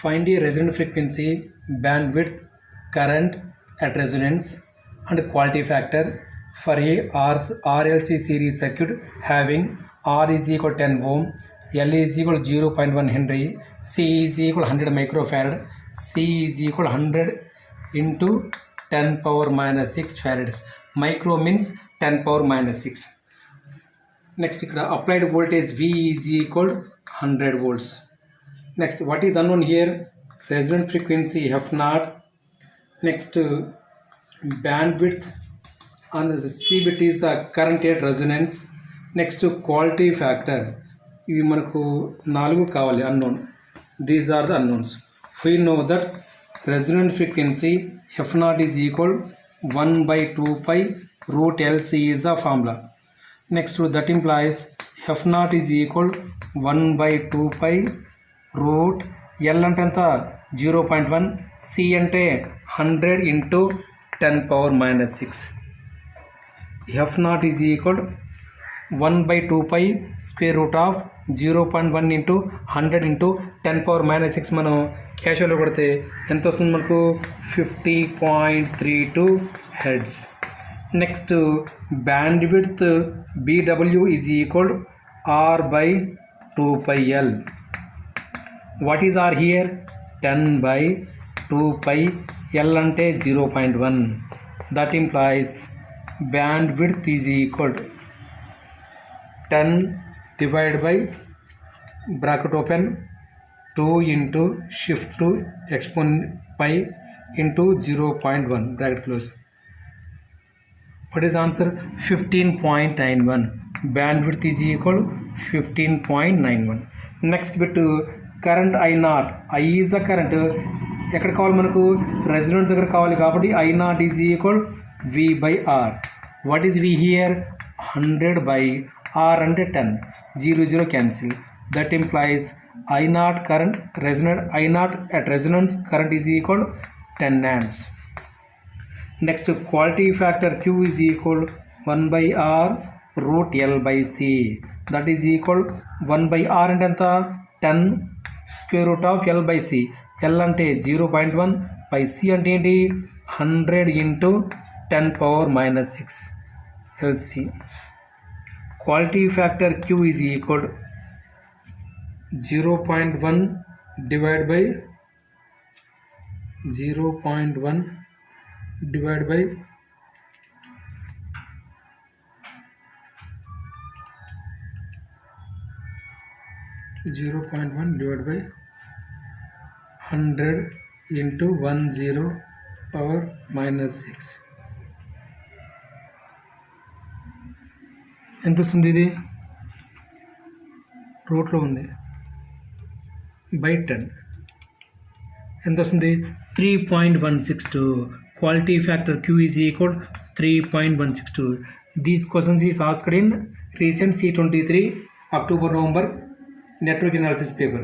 Find the resonant frequency, bandwidth, current at resonance and quality factor for a RLC series circuit having R is equal to 10 ohm, L is equal to 0.1 Henry, C is equal to 100 microfarad, C is equal to 100 into 10 power minus 6 farads. Micro means 10 power minus 6. Next, applied voltage V is equal to 100 volts. Next, what is unknown here? Resonant frequency F0. Next, bandwidth and C bit is the current at resonance. Next, quality factor. ఇవి మనకు 4 కావాలి unknown. These are the unknowns. We know that resonant frequency F0 is equal 1 by 2 pi root LC is the formula. Next, that implies F0 is equal 1 by 2 pi root L అంటే ఎంత 0.1, C అంటే 100 into 10 power minus 6. F0 is equal 1 by 2 pi square root of 0.1 into 100 into 10 power minus 6. మనం క్యాషువల్లో కొడితే ఎంత వస్తుంది మనకు 50.32 hertz. Next bandwidth BW is equal R by 2 pi L. What is R here? 10 by 2 pi L అంటే 0.1. That implies bandwidth is equal to 10 divided by bracket open 2 into shift to exponent pi into 0.1 bracket close. What is answer? 15.91. Bandwidth is equal 15.91. Next bit current I0. I is the current. ఎక్కడ కావాలి మనకు రెజొనెంట్ దగ్గర కావాలి కాబట్టి I0 is equal V by R. What is V here? 100 by R అంటే 10. 0 cancel. That implies I0 current resonant I0 at resonance current is equal 10 amps. Next, quality factor Q is equal 1 by R root L by C. That is equal 1 by R అంటే ఎంత 10 square root of L by C. L అంటే 0.1 by C అంటే ఏంటి 100 into 10 power minus 6 LC. Quality factor Q is equal 0.1 divided by 0.1 divided by 0.1 divided by 100 into 10 power minus 6. ఎంత వస్తుంది? ఇది రూట్లో ఉంది బై 10. ఎంత వస్తుంది? 3.162. Quality factor Q is equal 3.162. These questions is asked in recent C23 October-November network analysis paper.